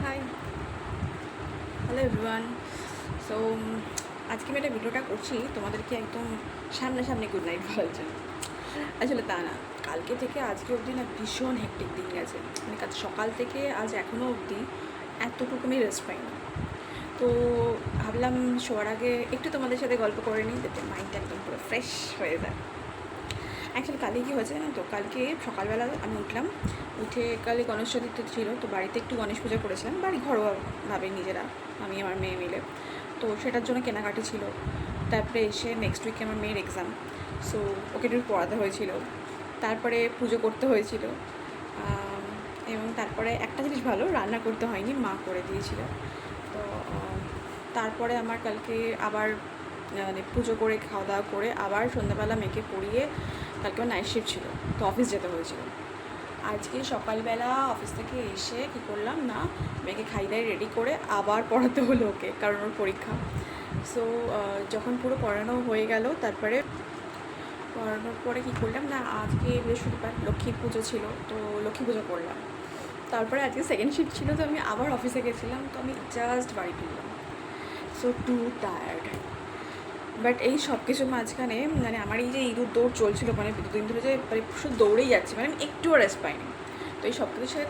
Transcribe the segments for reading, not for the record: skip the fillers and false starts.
High, hello everyone. So আজকে আমি একটা ভিডিওটা করছি তোমাদেরকে একদম সামনাসামনি গুড নাইট বলার জন্য। আসলে তা না, কালকে থেকে আজকে অবধি না ভীষণ হেক্টিক দিন গেছে। মানে কাল সকাল থেকে আজ এখনও অবধি এতটুকু আমি রেস্ট পাইনি। তো ভাবলাম শোয়ার আগে একটু তোমাদের সাথে গল্প করে নিই, যাতে মাইন্ডটা একদম পুরো ফ্রেশ হয়ে যায়। অ্যাকচুয়ালি কালকে কী হয়েছে না, তো কালকে সকালবেলা আমি উঠলাম, উঠে কালে গণেশ চতুর্থী ছিল, তো বাড়িতে একটু গণেশ পুজো করেছিলাম, বাড়ি ঘরোয়াভাবে নিজেরা, আমি আমার মেয়ে মিলে। তো সেটার জন্য কেনাকাটি ছিল। তারপরে এসে নেক্সট উইকে আমার মেয়ের এক্সাম, সো ওকে একটু পড়াতে হয়েছিল। তারপরে পুজো করতে হয়েছিল, এবং তারপরে একটা জিনিস ভালো, রান্না করতে হয়নি, মা করে দিয়েছিল। তো তারপরে আমার কালকে আবার মানে পুজো করে খাওয়া দাওয়া করে আবার সন্ধ্যাবেলা মেয়েকে পড়িয়ে কালকে আমার নাইট শিফট ছিল, তো অফিস যেতে হয়েছিল। আজকে সকালবেলা অফিস থেকে এসে কী করলাম না, মেয়েকে খাই দাই রেডি করে আবার পড়াতে হলো ওকে, কারণ ওর পরীক্ষা। সো যখন পুরো পড়ানো হয়ে গেল, তারপরে পড়ানোর পরে কী করলাম না, আজকে বৃহস্পতিবার লক্ষ্মী পুজো ছিল, তো লক্ষ্মী পুজো করলাম। তারপরে আজকে সেকেন্ড শিফট ছিল, তো আমি আবার অফিসে গেছিলাম, তো আমি জাস্ট বাড়ি ফিরলাম। So two tired. বাট এই সব কিছুর মাঝখানে মানে আমার এই যে ইঁদুর দৌড় চলছিল, মানে দুদিন ধরে যে মানে শুধু দৌড়েই যাচ্ছে, মানে আমি একটুও রেস্ট পাইনি। তো এই সব কিছুর সাথে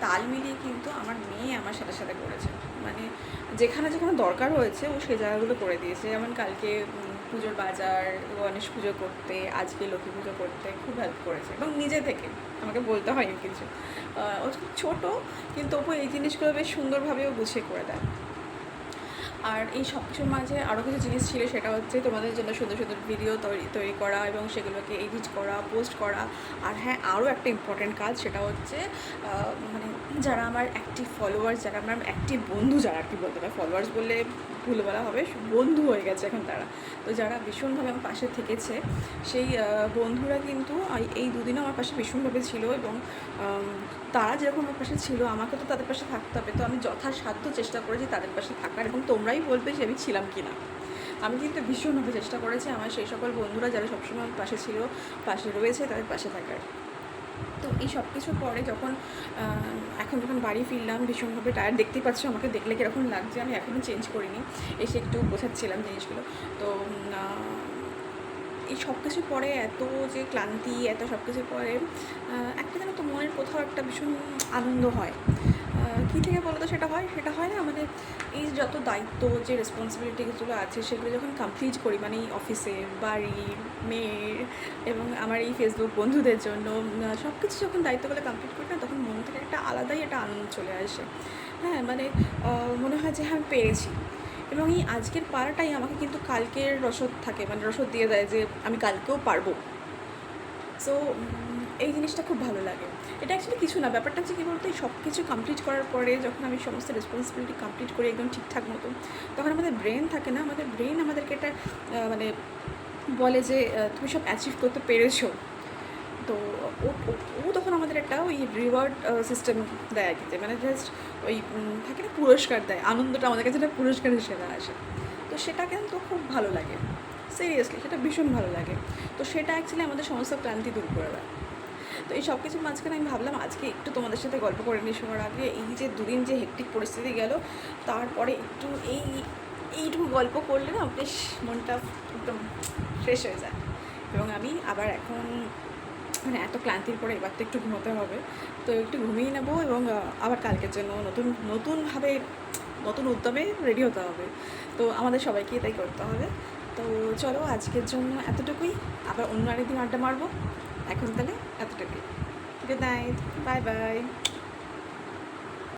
তাল মিলিয়ে কিন্তু আমার মেয়ে আমার সাথে সাথে করেছে। মানে যেখানে যেখানে দরকার হয়েছে ও সেই জায়গাগুলো করে দিয়েছে। যেমন কালকে পুজোর বাজার, গণেশ পুজো করতে, আজকে লক্ষ্মী পুজো করতে খুব হেল্প করেছে, এবং নিজে থেকে, আমাকে বলতে হয়নি কিছু। ও খুব ছোটো, কিন্তু ওপর এই জিনিসগুলো বেশ সুন্দরভাবেও গুছিয়ে করে দেয়। আর এই সব কিছুর মাঝে আরও কিছু জিনিস ছিল, সেটা হচ্ছে তোমাদের জন্য সুন্দর সুন্দর ভিডিও তৈরি করা এবং সেগুলোকে এডিট করা, পোস্ট করা। আর হ্যাঁ, আরও একটা ইম্পর্ট্যান্ট কাজ, সেটা হচ্ছে মানে যারা আমার অ্যাক্টিভ ফলোয়ার্স, যারা আমার অ্যাক্টিভ বন্ধু, যারা আর কি বলতে পারে, ফলোয়ার্স বললে ভুল বলা হবে, বন্ধু হয়ে গেছে এখন তারা। তো যারা ভীষণভাবে আমার পাশে থেকেছে, সেই বন্ধুরা কিন্তু এই দুদিনও আমার পাশে ভীষণভাবে ছিল, এবং তারা যেরকম আমার পাশে ছিল, আমাকে তো তাদের পাশে থাকতে হবে। তো আমি যথাসাধ্য চেষ্টা করেছি তাদের পাশে থাকার, এবং তোমরাই বলবে যে আমি ছিলাম কি না। আমি কিন্তু ভীষণভাবে চেষ্টা করেছি আমার সেই সকল বন্ধুরা যারা সবসময় আমার পাশে ছিল, পাশে রয়েছে, তাদের পাশে থাকার। তো এই সব কিছুর পরে এখন যখন বাড়ি ফিরলাম, ভীষণভাবে টায়ার্ড, দেখতেই পাচ্ছ আমাকে দেখলে কীরকম লাগছে, আমি এখনও চেঞ্জ করিনি, এসে একটু বোঝাচ্ছিলাম জিনিসগুলো। তো এই সব কিছুর পরে এত যে ক্লান্তি, এত সব কিছুর পরে একটা যেন তো মনের কোথাও একটা ভীষণ আনন্দ হয়। কী থেকে বলো তো সেটা হয় না, মানে এই যত দায়িত্ব, যে রেসপন্সিবিলিটিসগুলো আছে, সেগুলো যখন কমপ্লিট করি, মানে এই অফিসের, বাড়ির, মেয়ের, এবং আমার এই ফেসবুক বন্ধুদের জন্য সব কিছু যখন দায়িত্বগুলো কমপ্লিট করি না, তখন মন থেকে একটা আলাদাই একটা আনন্দ চলে আসে। হ্যাঁ, মানে মনে হয় যে হ্যাঁ, আমি পেরেছি। এবং এই আজকের পারাটাই আমাকে কিন্তু কালকের রসদ থাকে, মানে রসদ দিয়ে দেয় যে আমি কালকেও পারবো। সো এই জিনিসটা খুব ভালো লাগে। এটা অ্যাকচুয়ালি কিছু না, ব্যাপারটা হচ্ছে কী বলতো, এই সব কিছু কমপ্লিট করার পরে যখন আমি সমস্ত রেসপন্সিবিলিটি কমপ্লিট করি একদম ঠিকঠাক মতো, তখন আমাদের ব্রেন থাকে না, আমাদের ব্রেন আমাদেরকে এটা মানে বলে যে তুমি সব অ্যাচিভ করতে পেরেছো। তো ও ও তখন আমাদের একটা ওই রিওয়ার্ড সিস্টেম দেয় আর কি, যে মানে জাস্ট ওই থাকে না, পুরস্কার দেয়, আনন্দটা আমাদের কাছে একটা পুরস্কার হিসেবে আসে। তো সেটা কিন্তু খুব ভালো লাগে, সিরিয়াসলি সেটা ভীষণ ভালো লাগে। তো সেটা অ্যাকচুয়ালি আমাদের সমস্ত ক্লান্তি দূর করে দেয়। তো এই সব কিছুর মাঝখানে আমি ভাবলাম আজকে একটু তোমাদের সাথে গল্প করে নিই শোয়ার আগে। এই যে দুদিন যে হেক্টিক পরিস্থিতি গেল, তারপরে একটু এইটুকু গল্প করলে না বেশ মনটা একদম ফ্রেশ হয়ে যায়। এবং আমি আবার এখন মানে এত ক্লান্তির পরে এবার তো একটু ঘুমোতে হবে, তো একটু ঘুমিয়ে নেবো, এবং আবার কালকের জন্য নতুনভাবে নতুন উদ্যমে রেডি হতে হবে। তো আমাদের সবাইকেই তাই করতে হবে। তো চলো আজকের জন্য এতটুকুই, আবার অন্য আরেকদিন আড্ডা মারবো। এখন তাহলে এতটুকুই। Good night, bye bye.